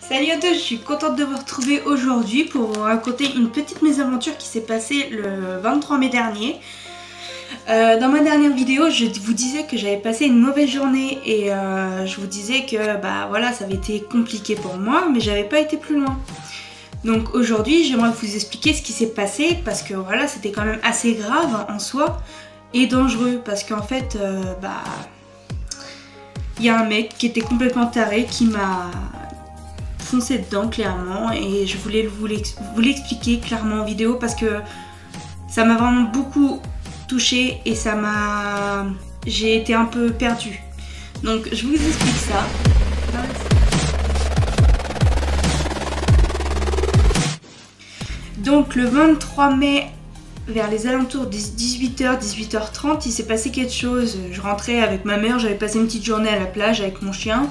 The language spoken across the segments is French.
Salut à tous, je suis contente de vous retrouver aujourd'hui pour vous raconter une petite mésaventure qui s'est passée le 23 mai dernier. Dans ma dernière vidéo, je vous disais que j'avais passé une mauvaise journée et je vous disais que voilà, ça avait été compliqué pour moi, mais j'avais pas été plus loin. Donc aujourd'hui, j'aimerais vous expliquer ce qui s'est passé parce que voilà, c'était quand même assez grave en soi et dangereux parce qu'en fait, il y a un mec qui était complètement taré qui m'a foncé dedans clairement et je voulais vous l'expliquer clairement en vidéo parce que ça m'a vraiment beaucoup touchée et ça m'a... j'ai été un peu perdue. Donc je vous explique ça. Donc le 23 mai, vers les alentours des 18h, 18h30, il s'est passé quelque chose. Je rentrais avec ma mère, j'avais passé une petite journée à la plage avec mon chien.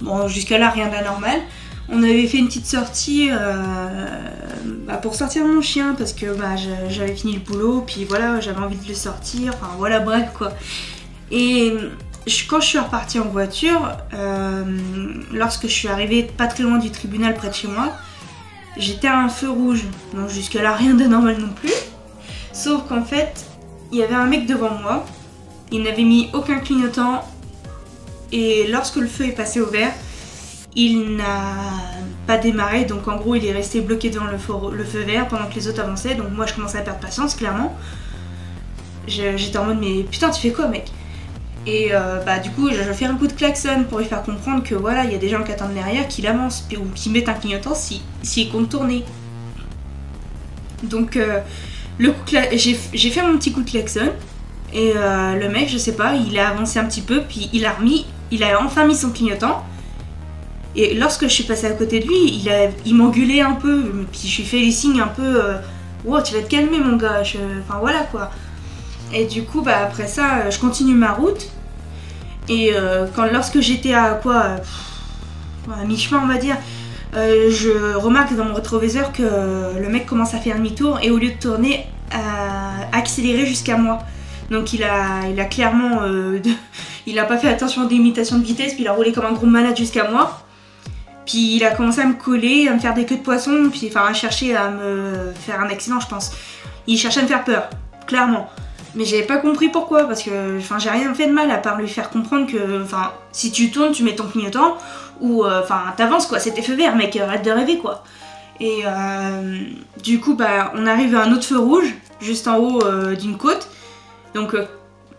Bon, jusqu'à là, rien d'anormal. On avait fait une petite sortie pour sortir mon chien parce que j'avais fini le boulot, puis voilà, j'avais envie de le sortir, enfin voilà, bref quoi. Et quand je suis repartie en voiture, lorsque je suis arrivée pas très loin du tribunal près de chez moi, j'étais à un feu rouge. Donc jusque là, rien d'anormal non plus. Sauf qu'en fait, il y avait un mec devant moi, il n'avait mis aucun clignotant et lorsque le feu est passé au vert, il n'a pas démarré, donc en gros il est resté bloqué devant le feu vert pendant que les autres avançaient, donc moi je commençais à perdre patience clairement. J'étais en mode mais putain tu fais quoi mec? Et du coup je fais un coup de klaxon pour lui faire comprendre que voilà il y a des gens qui attendent derrière, qu'il avance ou qui mettent un clignotant s'il compte tourner. Donc j'ai fait mon petit coup de klaxon et le mec je sais pas, il a avancé un petit peu puis il a enfin mis son clignotant. Et lorsque je suis passée à côté de lui, il m'engueulait un peu, puis je lui fais les signes un peu wow, tu vas te calmer mon gars, enfin voilà quoi. Et du coup après ça, je continue ma route. Et lorsque j'étais à mi-chemin on va dire, je remarque dans mon rétroviseur que le mec commence à faire demi-tour et au lieu de tourner, accélérer jusqu'à moi. Donc il a clairement, il a pas fait attention à l'imitation de vitesse, puis il a roulé comme un gros malade jusqu'à moi. Puis il a commencé à me coller, à me faire des queues de poisson, puis à chercher à me faire un accident je pense. Il cherchait à me faire peur, clairement. Mais j'avais pas compris pourquoi, parce que j'ai rien fait de mal à part lui faire comprendre que si tu tournes, tu mets ton clignotant, ou t'avances quoi, c'était feu vert mec, arrête de rêver quoi. Et du coup on arrive à un autre feu rouge, juste en haut d'une côte. Donc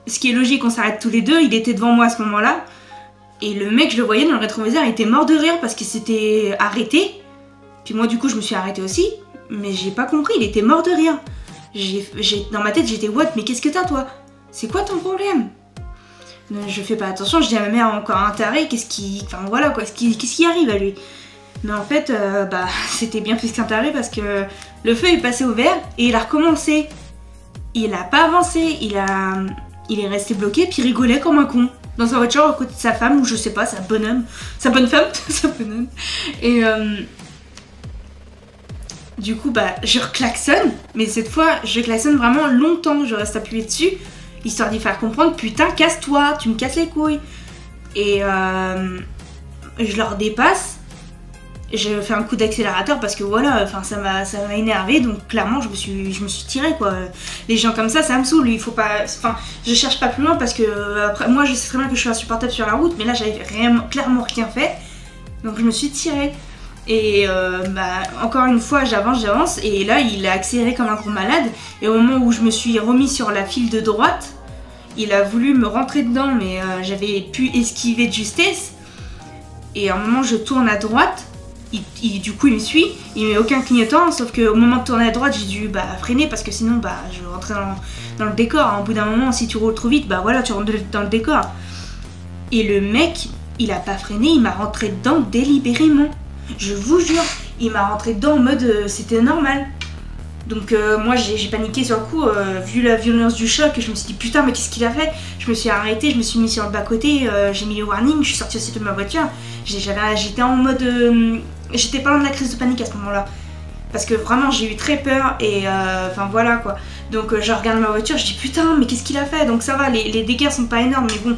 ce qui est logique, on s'arrête tous les deux, il était devant moi à ce moment-là. Et le mec, je le voyais dans le rétroviseur, il était mort de rire parce qu'il s'était arrêté. Puis moi du coup je me suis arrêtée aussi, mais j'ai pas compris, il était mort de rire. Dans ma tête j'étais what, mais qu'est-ce que t'as toi? C'est quoi ton problème? Je fais pas attention, je dis à ma mère encore un taré, qu'est-ce qui arrive à lui? Mais en fait c'était bien plus qu'un taré parce que le feu est passé au vert et il a recommencé. Il a pas avancé, il est resté bloqué puis il rigolait comme un con dans sa voiture à côté de sa femme ou je sais pas, sa bonne femme. Et du coup je reclaxonne, mais cette fois je klaxonne vraiment longtemps, je reste appuyée dessus histoire d'y faire comprendre putain casse-toi, tu me casses les couilles. Et je leur dépasse. Je fais un coup d'accélérateur parce que voilà, ça m'a énervé, donc clairement je me suis tirée quoi. Les gens comme ça me saoule, il faut pas, je cherche pas plus loin parce que après moi je sais très bien que je suis insupportable sur la route, mais là j'avais clairement rien fait, donc je me suis tirée. Et encore une fois j'avance et là il a accéléré comme un gros malade et au moment où je me suis remis sur la file de droite, il a voulu me rentrer dedans mais j'avais pu esquiver de justesse et à un moment je tourne à droite. Du coup il me suit, il met aucun clignotant, sauf qu'au moment de tourner à droite j'ai dû freiner parce que sinon je rentrais dans le décor. Au bout d'un moment si tu roules trop vite voilà tu rentres dans le décor. Et le mec il a pas freiné, il m'a rentré dedans délibérément. Je vous jure, il m'a rentré dedans en mode c'était normal. Donc moi j'ai paniqué sur le coup, vu la violence du choc, je me suis dit putain mais qu'est-ce qu'il a fait? Je me suis arrêtée, je me suis mis sur le bas-côté, j'ai mis le warning, je suis sortie aussi de ma voiture. J'étais en mode... j'étais pas loin de la crise de panique à ce moment-là. Parce que vraiment j'ai eu très peur et voilà quoi. Donc je regarde ma voiture, je dis putain mais qu'est-ce qu'il a fait? Donc ça va, les dégâts sont pas énormes mais bon,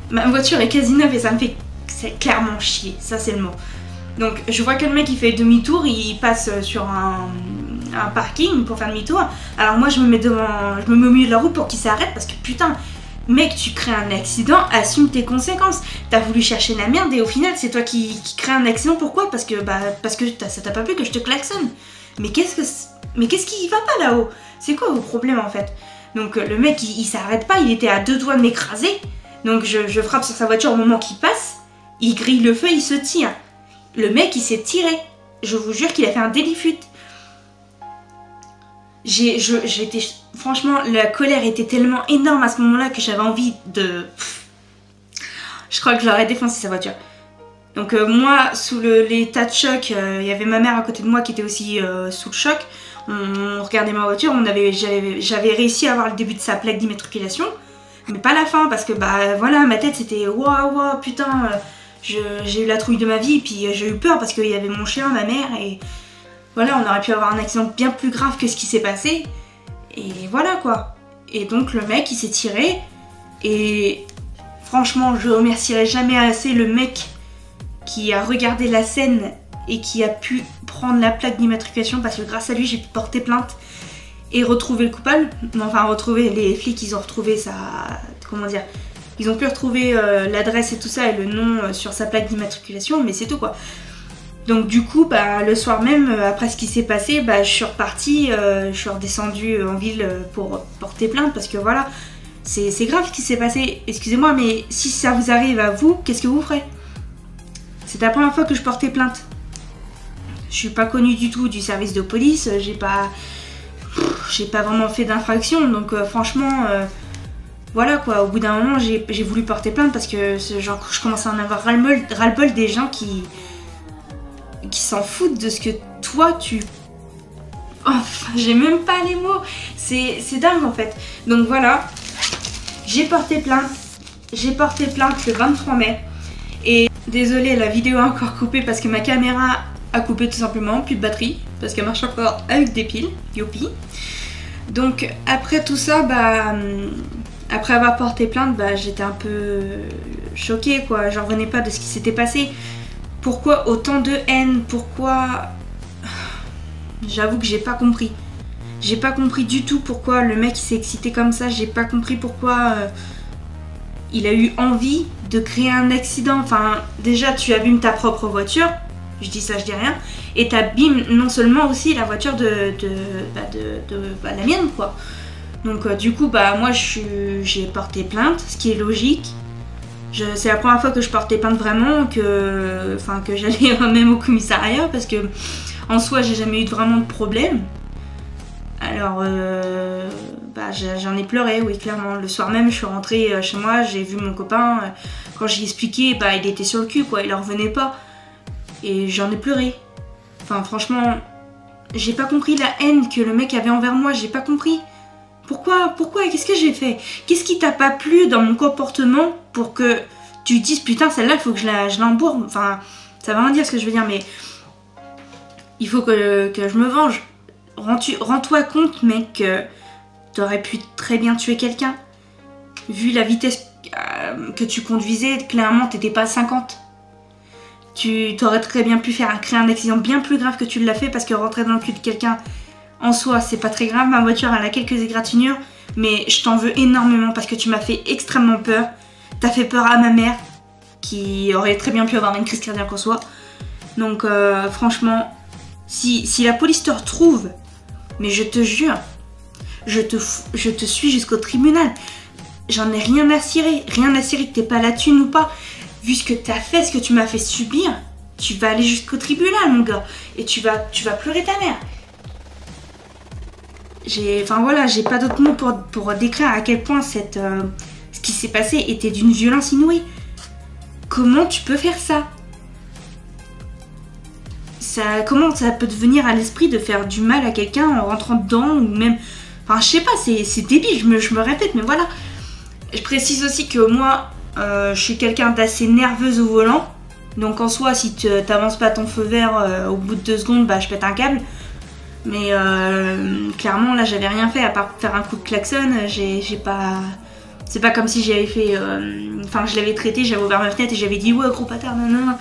ma voiture est quasi neuve et ça me fait clairement chier, ça c'est le mot. Donc je vois que le mec il fait demi-tour, il passe sur un parking pour faire demi-tour. Alors moi je me mets au milieu de la route pour qu'il s'arrête parce que putain, mec, tu crées un accident, assume tes conséquences. T'as voulu chercher la merde et au final c'est toi qui crée un accident. Pourquoi? Parce que ça t'a pas plu que je te klaxonne. Mais qu'est-ce qui va pas là-haut? C'est quoi vos problèmes en fait? Donc le mec il s'arrête pas, il était à 2 doigts de m'écraser. Donc je frappe sur sa voiture au moment qu'il passe, il grille le feu, il se tire. Le mec il s'est tiré. Je vous jure qu'il a fait un délit fuite. Franchement, la colère était tellement énorme à ce moment-là que j'avais envie de... Je crois que j'aurais défoncé sa voiture. Donc moi, sous l'état de choc, il y avait ma mère à côté de moi qui était aussi sous le choc. On regardait ma voiture, j'avais réussi à avoir le début de sa plaque d'immatriculation, mais pas la fin parce que bah voilà, ma tête c'était waouh putain, j'ai eu la trouille de ma vie, puis j'ai eu peur parce qu'il y avait mon chien, ma mère, et voilà, on aurait pu avoir un accident bien plus grave que ce qui s'est passé, et voilà quoi. Et donc le mec il s'est tiré, et franchement je remercierai jamais assez le mec qui a regardé la scène et qui a pu prendre la plaque d'immatriculation parce que grâce à lui j'ai pu porter plainte et retrouver le coupable. Enfin retrouver, les flics ils ont retrouvé sa... comment dire, ils ont pu retrouver l'adresse et tout ça et le nom sur sa plaque d'immatriculation, mais c'est tout quoi. Donc du coup bah, le soir même après ce qui s'est passé, bah, je suis repartie, je suis redescendue en ville pour porter plainte parce que voilà, c'est grave ce qui s'est passé. Excusez-moi, mais si ça vous arrive à vous, qu'est-ce que vous ferez? C'est la première fois que je portais plainte. Je suis pas connue du tout du service de police, j'ai pas vraiment fait d'infraction, donc franchement, voilà quoi, au bout d'un moment j'ai voulu porter plainte parce que genre, je commençais à en avoir ras-le-bol des gens qui s'en foutent de ce que toi tu... Enfin, j'ai même pas les mots, c'est dingue en fait. Donc voilà, j'ai porté plainte le 23 mai, et désolée la vidéo est encore coupée parce que ma caméra a coupé tout simplement, plus de batterie, parce qu'elle marche encore avec des piles, youpi. Donc après tout ça, bah, après avoir porté plainte, bah, j'étais un peu choquée quoi, j'en revenais pas de ce qui s'était passé. Pourquoi autant de haine? Pourquoi... J'avoue que j'ai pas compris. J'ai pas compris du tout pourquoi le mec s'est excité comme ça, j'ai pas compris pourquoi il a eu envie de créer un accident. Enfin, déjà tu abîmes ta propre voiture. Je dis ça, je dis rien. Et t'abîmes non seulement aussi la voiture de la mienne, quoi. Donc du coup, bah moi j'ai porté plainte, ce qui est logique. C'est la première fois que je portais plainte vraiment, que j'allais même au commissariat, parce que en soi j'ai jamais eu vraiment de problème. Alors bah, j'en ai pleuré, oui clairement. Le soir même je suis rentrée chez moi, j'ai vu mon copain, quand j'ai expliqué, bah il était sur le cul quoi, il en revenait pas. Et j'en ai pleuré. Enfin franchement, j'ai pas compris la haine que le mec avait envers moi, j'ai pas compris. Pourquoi? Qu'est-ce que j'ai fait? Qu'est-ce qui t'a pas plu dans mon comportement pour que tu te dises putain celle-là il faut que je l'embourbe? Enfin, ça va rien dire ce que je veux dire, mais il faut que je me venge. Rends-toi compte mec que t'aurais pu très bien tuer quelqu'un. Vu la vitesse que tu conduisais, clairement t'étais pas à 50. Tu t'aurais très bien pu créer un accident bien plus grave que tu l'as fait, parce que rentrer dans le cul de quelqu'un, en soi, c'est pas très grave. Ma voiture, elle a quelques égratignures, mais je t'en veux énormément parce que tu m'as fait extrêmement peur. T'as fait peur à ma mère, qui aurait très bien pu avoir une crise cardiaque en soi. Donc franchement, si la police te retrouve, mais je te jure, je te suis jusqu'au tribunal. J'en ai rien à cirer que t'aies pas la thune ou pas. Vu ce que t'as fait, ce que tu m'as fait subir, tu vas aller jusqu'au tribunal, mon gars. Et tu vas pleurer ta mère. Enfin voilà, j'ai pas d'autres mots pour décrire à quel point ce qui s'est passé était d'une violence inouïe. Comment tu peux faire ça? Comment ça peut te venir à l'esprit de faire du mal à quelqu'un en rentrant dedans, ou même... Enfin, je sais pas, c'est débile, je me répète, mais voilà. Je précise aussi que moi... je suis quelqu'un d'assez nerveuse au volant, donc en soi si tu t'avances pas ton feu vert au bout de 2 secondes, bah je pète un câble. Mais clairement là j'avais rien fait à part faire un coup de klaxon. C'est pas comme si j'avais fait... Enfin je l'avais traité, j'avais ouvert ma fenêtre et j'avais dit ouais gros bâtard, non.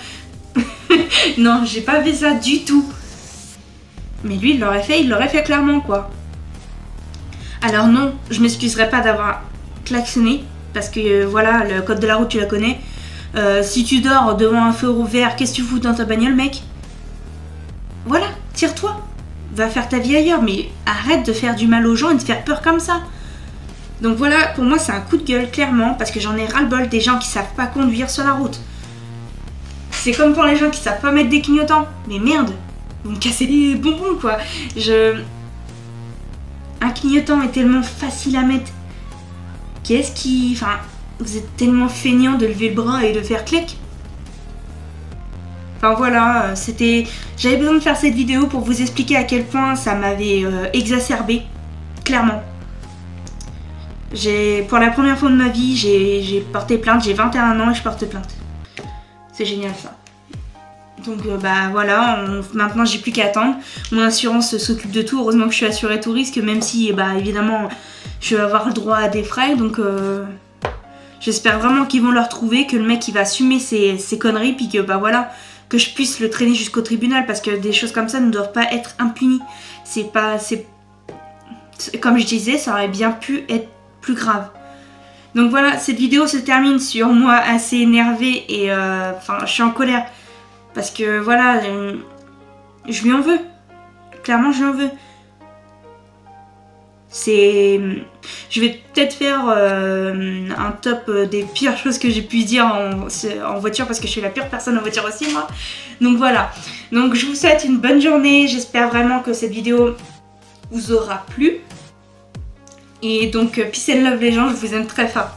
Non, j'ai pas fait ça du tout. Mais lui, il l'aurait fait clairement, quoi. Alors non, je m'excuserai pas d'avoir klaxonné, parce que voilà, le code de la route, tu la connais. Si tu dors devant un feu vert, qu'est-ce que tu fous dans ta bagnole, mec? Voilà, tire-toi. Va faire ta vie ailleurs, mais arrête de faire du mal aux gens et de faire peur comme ça. Donc voilà, pour moi, c'est un coup de gueule, clairement, parce que j'en ai ras-le-bol des gens qui savent pas conduire sur la route. C'est comme pour les gens qui savent pas mettre des clignotants. Mais merde, vous me cassez les bonbons, quoi. Un clignotant est tellement facile à mettre. Qu'est-ce qui... Enfin, vous êtes tellement feignant de lever le bras et de faire clic. Enfin voilà, j'avais besoin de faire cette vidéo pour vous expliquer à quel point ça m'avait exacerbé, clairement. Pour la première fois de ma vie, j'ai porté plainte, j'ai 21 ans et je porte plainte. C'est génial ça. Donc bah voilà, maintenant j'ai plus qu'à attendre. Mon assurance s'occupe de tout, heureusement que je suis assurée tout risque, même si bah évidemment je vais avoir le droit à des frais, donc j'espère vraiment qu'ils vont le retrouver, que le mec il va assumer ses conneries, puis que bah voilà, que je puisse le traîner jusqu'au tribunal, parce que des choses comme ça ne doivent pas être impunies. Comme je disais, ça aurait bien pu être plus grave. Donc voilà, cette vidéo se termine sur moi assez énervée et enfin je suis en colère. Parce que voilà, je lui en veux. Clairement, je lui en veux. Je vais peut-être faire un top des pires choses que j'ai pu dire en voiture, parce que je suis la pire personne en voiture aussi, moi. Donc voilà. Donc je vous souhaite une bonne journée. J'espère vraiment que cette vidéo vous aura plu. Et donc, peace and love les gens, je vous aime très fort.